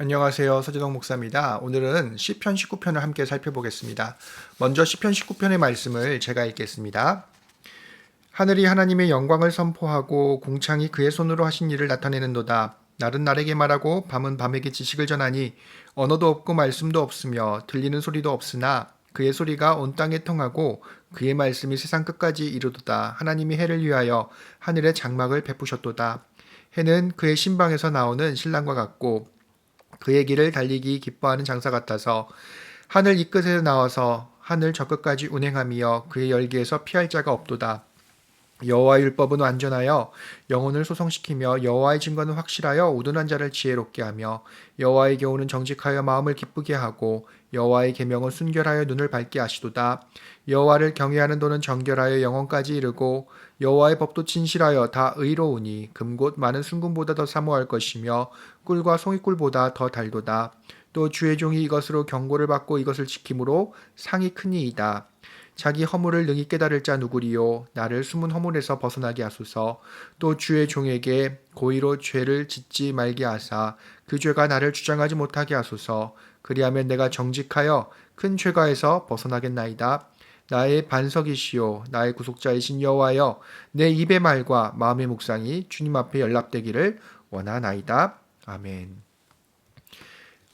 안녕하세요. 서재동 목사입니다. 오늘은 시편 19편을 함께 살펴보겠습니다. 먼저 시편 19편의 말씀을 제가 읽겠습니다. 하늘이 하나님의 영광을 선포하고 궁창이 그의 손으로 하신 일을 나타내는도다. 날은 날에게 말하고 밤은 밤에게 지식을 전하니 언어도 없고 말씀도 없으며 들리는 소리도 없으나 그의 소리가 온 땅에 통하고 그의 말씀이 세상 끝까지 이르도다. 하나님이 해를 위하여 하늘의 장막을 베푸셨도다. 해는 그의 신방에서 나오는 신랑과 같고 그의 길을 달리기 기뻐하는 장사 같아서 하늘 이 끝에서 나와서 하늘 저 끝까지 운행하며 그의 열기에서 피할 자가 없도다. 여호와의 율법은 완전하여 영혼을 소성시키며 여호와의 증거는 확실하여 우둔한 자를 지혜롭게 하며 여호와의 교훈은 정직하여 마음을 기쁘게 하고 여호와의 계명은 순결하여 눈을 밝게 하시도다. 여호와를 경외하는 도는 정결하여 영혼까지 이르고 여호와의 법도 진실하여 다 의로우니 금곧 많은 순금보다 더 사모할 것이며 꿀과 송이꿀보다 더 달도다. 또 주의 종이 이것으로 경고를 받고 이것을 지킴으로 상이 크니이다. 자기 허물을 능히 깨달을 자 누구리요. 나를 숨은 허물에서 벗어나게 하소서. 또 주의 종에게 고의로 죄를 짓지 말게 하사 그 죄가 나를 주장하지 못하게 하소서. 그리하면 내가 정직하여 큰 죄가에서 벗어나겠나이다. 나의 반석이시요 나의 구속자이신 여호와여, 내 입의 말과 마음의 묵상이 주님 앞에 연락되기를 원하나이다. 아멘.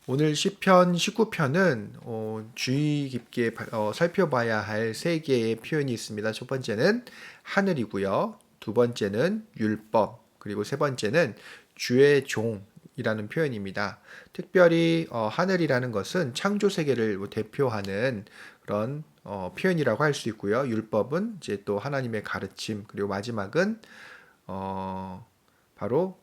오늘 시편 19편은 주의 깊게 살펴봐야 할 세 개의 표현이 있습니다. 첫 번째는 하늘이고요. 두 번째는 율법, 그리고 세 번째는 주의 종이라는 표현입니다. 특별히 하늘이라는 것은 창조 세계를 대표하는 그런 표현이라고 할 수 있고요. 율법은 이제 또 하나님의 가르침, 그리고 마지막은 바로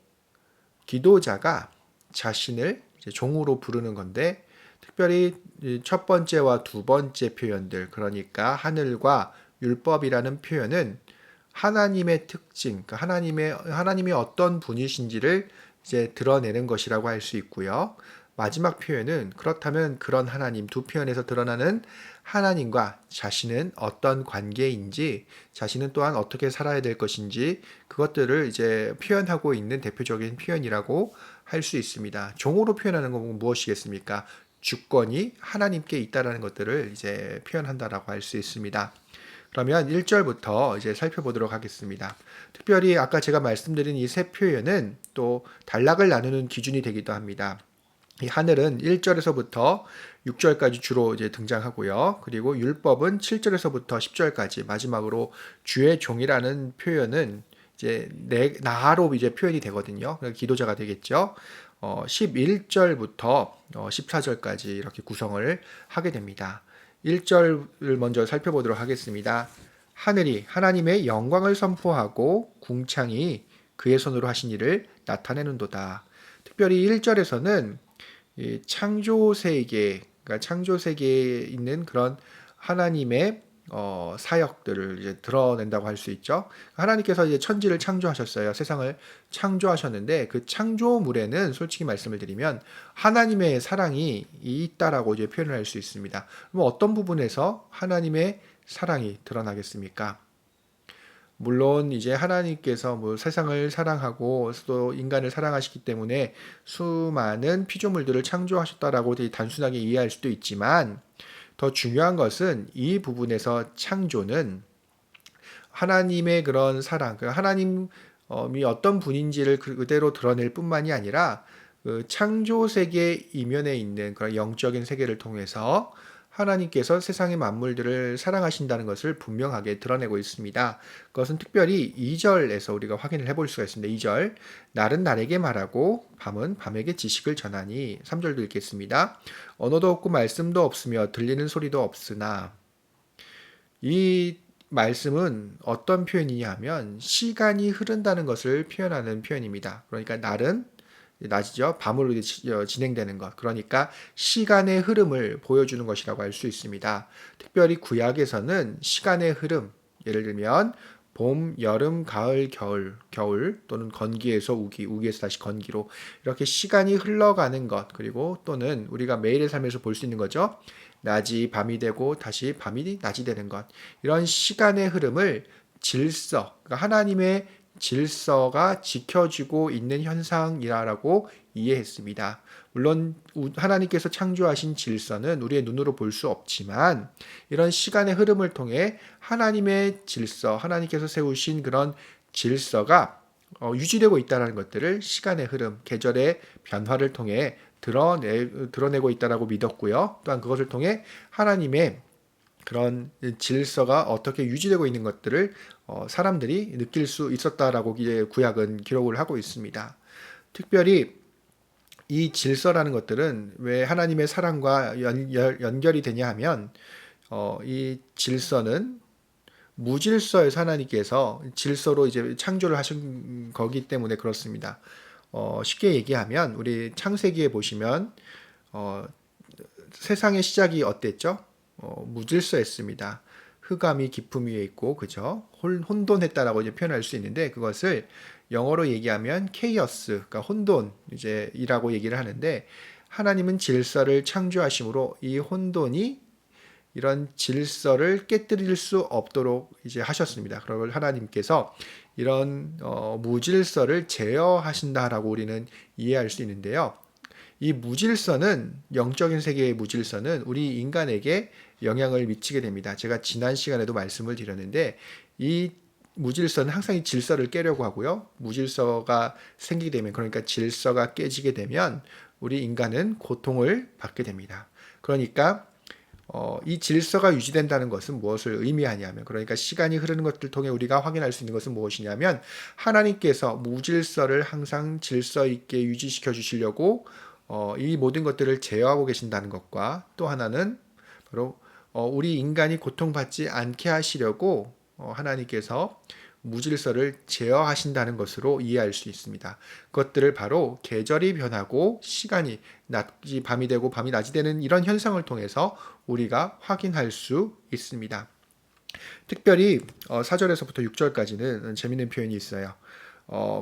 기도자가 자신을 이제 종으로 부르는 건데, 특별히 첫 번째와 두 번째 표현들, 그러니까 하늘과 율법이라는 표현은 하나님의 특징, 그러니까 하나님이 어떤 분이신지를 이제 드러내는 것이라고 할 수 있고요. 마지막 표현은 그렇다면 그런 하나님, 두 표현에서 드러나는 하나님과 자신은 어떤 관계인지, 자신은 또한 어떻게 살아야 될 것인지, 그것들을 이제 표현하고 있는 대표적인 표현이라고 할 수 있습니다. 종으로 표현하는 건 무엇이겠습니까? 주권이 하나님께 있다라는 것들을 이제 표현한다라고 할 수 있습니다. 그러면 1절부터 이제 살펴보도록 하겠습니다. 특별히 아까 제가 말씀드린 이 세 표현은 또 단락을 나누는 기준이 되기도 합니다. 이 하늘은 1절에서부터 6절까지 주로 이제 등장하고요. 그리고 율법은 7절에서부터 10절까지, 마지막으로 주의 종이라는 표현은 이제 나로 이제 표현이 되거든요. 기도자가 되겠죠. 11절부터 14절까지 이렇게 구성을 하게 됩니다. 1절을 먼저 살펴보도록 하겠습니다. 하늘이 하나님의 영광을 선포하고 궁창이 그의 손으로 하신 일을 나타내는도다. 특별히 1절에서는 이 창조 세계, 그러니까 창조 세계에 있는 그런 하나님의 사역들을 이제 드러낸다고 할 수 있죠. 하나님께서 이제 천지를 창조하셨어요. 세상을 창조하셨는데 그 창조물에는 솔직히 말씀을 드리면 하나님의 사랑이 있다라고 이제 표현을 할 수 있습니다. 그럼 어떤 부분에서 하나님의 사랑이 드러나겠습니까? 물론 이제 하나님께서 뭐 세상을 사랑하고 또 인간을 사랑하시기 때문에 수많은 피조물들을 창조하셨다라고 단순하게 이해할 수도 있지만, 더 중요한 것은 이 부분에서 창조는 하나님의 그런 사랑, 하나님이 어떤 분인지를 그대로 드러낼 뿐만이 아니라 그 창조 세계 이면에 있는 그런 영적인 세계를 통해서 하나님께서 세상의 만물들을 사랑하신다는 것을 분명하게 드러내고 있습니다. 그것은 특별히 2절에서 우리가 확인을 해볼 수가 있습니다. 2절, 날은 날에게 말하고 밤은 밤에게 지식을 전하니. 3절도 읽겠습니다. 언어도 없고 말씀도 없으며 들리는 소리도 없으나. 이 말씀은 어떤 표현이냐 하면 시간이 흐른다는 것을 표현하는 표현입니다. 그러니까 날은 낮이죠. 밤으로 진행되는 것. 그러니까 시간의 흐름을 보여주는 것이라고 할 수 있습니다. 특별히 구약에서는 시간의 흐름, 예를 들면 봄, 여름, 가을, 겨울 또는 건기에서 우기, 우기에서 다시 건기로 이렇게 시간이 흘러가는 것, 그리고 또는 우리가 매일의 삶에서 볼 수 있는 거죠. 낮이 밤이 되고 다시 밤이 낮이 되는 것. 이런 시간의 흐름을 질서, 그러니까 하나님의 질서가 지켜지고 있는 현상이라고 이해했습니다. 물론 하나님께서 창조하신 질서는 우리의 눈으로 볼 수 없지만 이런 시간의 흐름을 통해 하나님의 질서, 하나님께서 세우신 그런 질서가 유지되고 있다는 것들을 시간의 흐름, 계절의 변화를 통해 드러내고 있다라고 믿었고요. 또한 그것을 통해 하나님의 그런 질서가 어떻게 유지되고 있는 것들을 사람들이 느낄 수 있었다라고 구약은 기록을 하고 있습니다. 특별히 이 질서라는 것들은 왜 하나님의 사랑과 연결이 되냐 하면 이 질서는 무질서에서 하나님께서 질서로 이제 창조를 하신 거기 때문에 그렇습니다. 쉽게 얘기하면 우리 창세기에 보시면 세상의 시작이 어땠죠? 무질서했습니다. 흑암이 깊음 위에 있고, 그죠? 혼돈했다라고 이제 표현할 수 있는데, 그것을 영어로 얘기하면 케이어스, 그러니까 혼돈, 이제 이라고 얘기를 하는데, 하나님은 질서를 창조하심으로 이 혼돈이 이런 질서를 깨뜨릴 수 없도록 이제 하셨습니다. 그걸 하나님께서 이런 무질서를 제어하신다라고 우리는 이해할 수 있는데요. 이 무질서는, 영적인 세계의 무질서는 우리 인간에게 영향을 미치게 됩니다. 제가 지난 시간에도 말씀을 드렸는데 이 무질서는 항상 이 질서를 깨려고 하고요. 무질서가 생기게 되면, 그러니까 질서가 깨지게 되면 우리 인간은 고통을 받게 됩니다. 그러니까 이 질서가 유지된다는 것은 무엇을 의미하냐면, 그러니까 시간이 흐르는 것들 통해 우리가 확인할 수 있는 것은 무엇이냐면 하나님께서 무질서를 항상 질서 있게 유지시켜 주시려고 이 모든 것들을 제어하고 계신다는 것과, 또 하나는 바로 우리 인간이 고통받지 않게 하시려고 하나님께서 무질서를 제어하신다는 것으로 이해할 수 있습니다. 그것들을 바로 계절이 변하고 시간이 낮이 밤이 되고 밤이 낮이 되는 이런 현상을 통해서 우리가 확인할 수 있습니다. 특별히 4절에서부터 6절까지는 재미있는 표현이 있어요.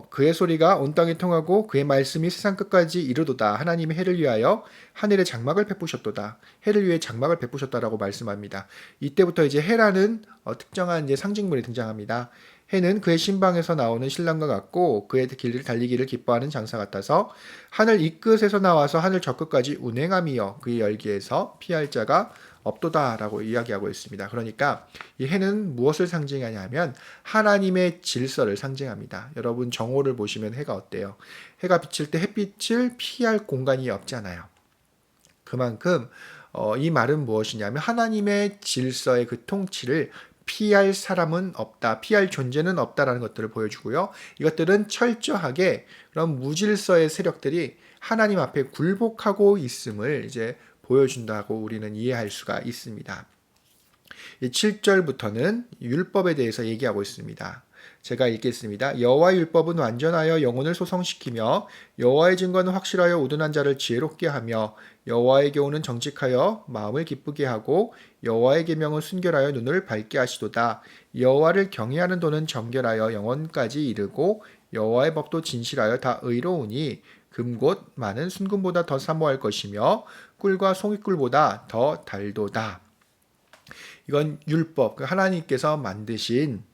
그의 소리가 온 땅에 통하고 그의 말씀이 세상 끝까지 이르도다. 하나님이 해를 위하여 하늘에 장막을 베푸셨도다. 해를 위해 장막을 베푸셨다라고 말씀합니다. 이때부터 이제 해라는 특정한 이제 상징물이 등장합니다. 해는 그의 신방에서 나오는 신랑과 같고 그의 길을 달리기를 기뻐하는 장사 같아서 하늘 이 끝에서 나와서 하늘 저 끝까지 운행함이여 그의 열기에서 피할 자가 없도다라고 이야기하고 있습니다. 그러니까 이 해는 무엇을 상징하냐면 하나님의 질서를 상징합니다. 여러분 정오를 보시면 해가 어때요? 해가 비칠 때 햇빛을 피할 공간이 없잖아요. 그만큼 이 말은 무엇이냐면 하나님의 질서의 그 통치를 피할 사람은 없다, 피할 존재는 없다라는 것들을 보여주고요. 이것들은 철저하게 그런 무질서의 세력들이 하나님 앞에 굴복하고 있음을 이제 보여준다고 우리는 이해할 수가 있습니다. 7절부터는 율법에 대해서 얘기하고 있습니다. 제가 읽겠습니다. 여호와의 율법은 완전하여 영혼을 소성시키며 여호와의 증거는 확실하여 우둔한 자를 지혜롭게 하며 여호와의 교훈은 정직하여 마음을 기쁘게 하고 여호와의 계명은 순결하여 눈을 밝게 하시도다. 여호와를 경외하는 도는 정결하여 영혼까지 이르고 여호와의 법도 진실하여 다 의로우니 금곧 많은 순금보다 더 사모할 것이며 꿀과 송이꿀보다 더 달도다. 이건 율법, 하나님께서 만드신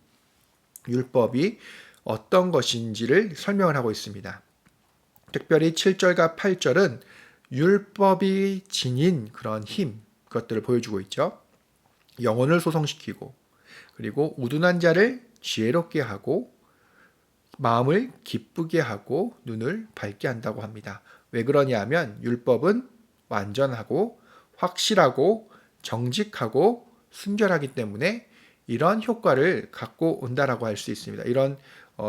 율법이 어떤 것인지를 설명을 하고 있습니다. 특별히 7절과 8절은 율법이 지닌 그런 힘, 그것들을 보여주고 있죠. 영혼을 소성시키고, 그리고 우둔한 자를 지혜롭게 하고, 마음을 기쁘게 하고, 눈을 밝게 한다고 합니다. 왜 그러냐 하면 율법은 완전하고, 확실하고, 정직하고, 순결하기 때문에 이런 효과를 갖고 온다라고 할 수 있습니다. 이런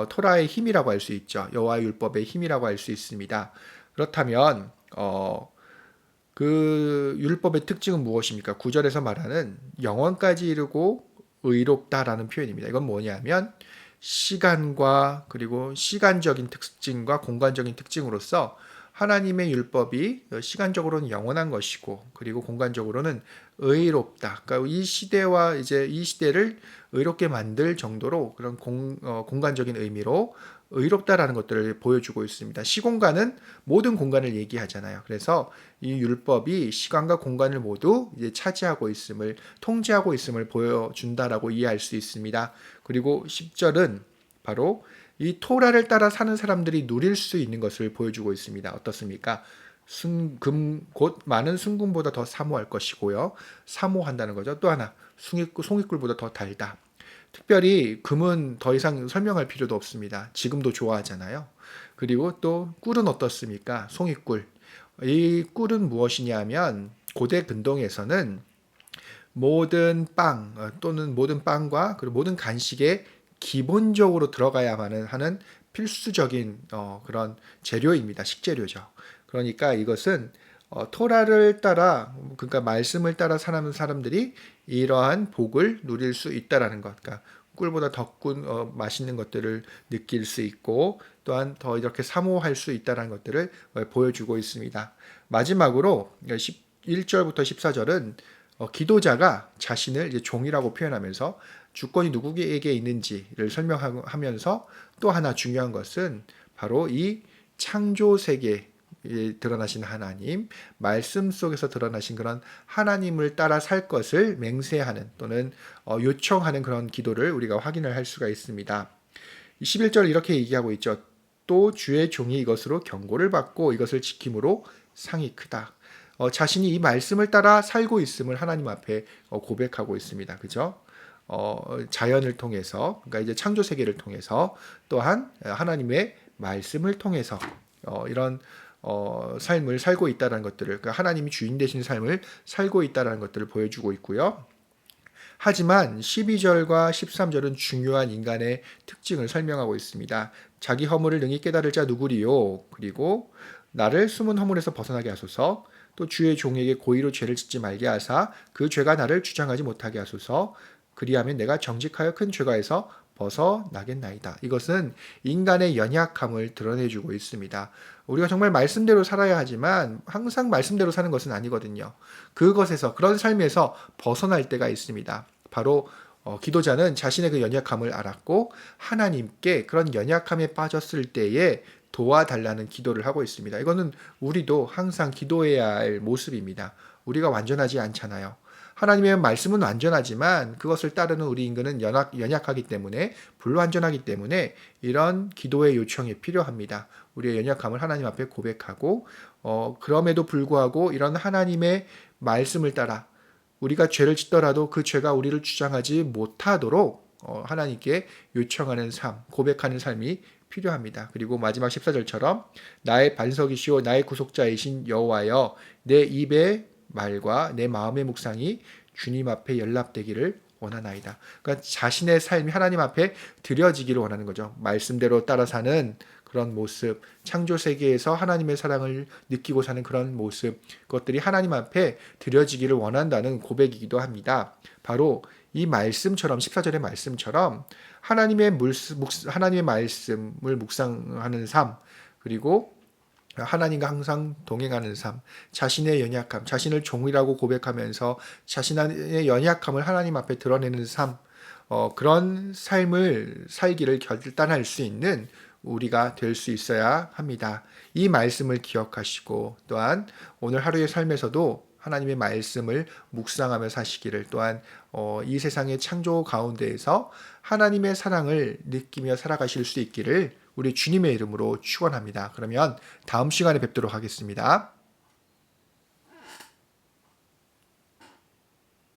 토라의 힘이라고 할 수 있죠. 여호와의 율법의 힘이라고 할 수 있습니다. 그렇다면 그 율법의 특징은 무엇입니까? 9절에서 말하는 영원까지 이르고 의롭다라는 표현입니다. 이건 뭐냐면 시간과 그리고 시간적인 특징과 공간적인 특징으로서 하나님의 율법이 시간적으로는 영원한 것이고 그리고 공간적으로는 의롭다. 그러니까 이 시대와 이제 이 시대를 의롭게 만들 정도로 그런 공간적인 의미로 의롭다라는 것들을 보여주고 있습니다. 시공간은 모든 공간을 얘기하잖아요. 그래서 이 율법이 시간과 공간을 모두 이제 차지하고 있음을, 통제하고 있음을 보여준다라고 이해할 수 있습니다. 그리고 10절은 바로 이 토라를 따라 사는 사람들이 누릴 수 있는 것을 보여주고 있습니다. 어떻습니까? 곧 많은 순금보다 더 사모할 것이고요. 사모한다는 거죠. 또 하나, 송이꿀보다 더 달다. 특별히 금은 더 이상 설명할 필요도 없습니다. 지금도 좋아하잖아요. 그리고 또 꿀은 어떻습니까? 송이꿀. 이 꿀은 무엇이냐면 고대 근동에서는 모든 빵 또는 모든 빵과 그리고 모든 간식에 기본적으로 들어가야만 하는 필수적인 그런 재료입니다. 식재료죠. 그러니까 이것은 토라를 따라 그러니까 말씀을 따라 사는 사람들이 이러한 복을 누릴 수 있다라는 것. 그러니까 꿀보다 더 맛있는 것들을 느낄 수 있고 또한 더 이렇게 사모할 수 있다는 것들을 보여주고 있습니다. 마지막으로 1절부터 14절은 기도자가 자신을 이제 종이라고 표현하면서 주권이 누구에게 있는지를 설명하면서 또 하나 중요한 것은 바로 이 창조 세계에 드러나신 하나님, 말씀 속에서 드러나신 그런 하나님을 따라 살 것을 맹세하는 또는 요청하는 그런 기도를 우리가 확인을 할 수가 있습니다. 11절 이렇게 얘기하고 있죠. 또 주의 종이 이것으로 경고를 받고 이것을 지킴으로 상이 크다. 자신이 이 말씀을 따라 살고 있음을 하나님 앞에 고백하고 있습니다. 그죠? 자연을 통해서, 그러니까 이제 창조 세계를 통해서 또한 하나님의 말씀을 통해서 이런 삶을 살고 있다는 것들을, 그러니까 하나님이 주인 되신 삶을 살고 있다는 것들을 보여주고 있고요. 하지만 12절과 13절은 중요한 인간의 특징을 설명하고 있습니다. 자기 허물을 능히 깨달을 자 누구리요? 그리고 나를 숨은 허물에서 벗어나게 하소서. 또 주의 종에게 고의로 죄를 짓지 말게 하사 그 죄가 나를 주장하지 못하게 하소서. 그리하면 내가 정직하여 큰 죄가에서 벗어나겠나이다. 이것은 인간의 연약함을 드러내주고 있습니다. 우리가 정말 말씀대로 살아야 하지만 항상 말씀대로 사는 것은 아니거든요. 그것에서 그런 삶에서 벗어날 때가 있습니다. 바로 기도자는 자신의 그 연약함을 알았고 하나님께 그런 연약함에 빠졌을 때에 도와달라는 기도를 하고 있습니다. 이거는 우리도 항상 기도해야 할 모습입니다. 우리가 완전하지 않잖아요. 하나님의 말씀은 완전하지만 그것을 따르는 우리 인간은 연약하기 때문에 불완전하기 때문에 이런 기도의 요청이 필요합니다. 우리의 연약함을 하나님 앞에 고백하고 그럼에도 불구하고 이런 하나님의 말씀을 따라 우리가 죄를 짓더라도 그 죄가 우리를 주장하지 못하도록 하나님께 요청하는 삶, 고백하는 삶이 필요합니다. 그리고 마지막 14절처럼 나의 반석이시오 나의 구속자이신 여호와여 내 입의 말과 내 마음의 묵상이 주님 앞에 연락되기를 원하나이다. 그러니까 자신의 삶이 하나님 앞에 드려지기를 원하는 거죠. 말씀대로 따라 사는 그런 모습, 창조 세계에서 하나님의 사랑을 느끼고 사는 그런 모습, 그것들이 하나님 앞에 드려지기를 원한다는 고백이기도 합니다. 바로 이 말씀처럼 14절의 말씀처럼 하나님의 말씀을 묵상하는 삶, 그리고 하나님과 항상 동행하는 삶, 자신의 연약함, 자신을 종이라고 고백하면서 자신의 연약함을 하나님 앞에 드러내는 삶, 그런 삶을 살기를 결단할 수 있는 우리가 될 수 있어야 합니다. 이 말씀을 기억하시고 또한 오늘 하루의 삶에서도 하나님의 말씀을 묵상하며 사시기를, 또한 이 세상의 창조 가운데에서 하나님의 사랑을 느끼며 살아가실 수 있기를 우리 주님의 이름으로 축원합니다. 그러면 다음 시간에 뵙도록 하겠습니다.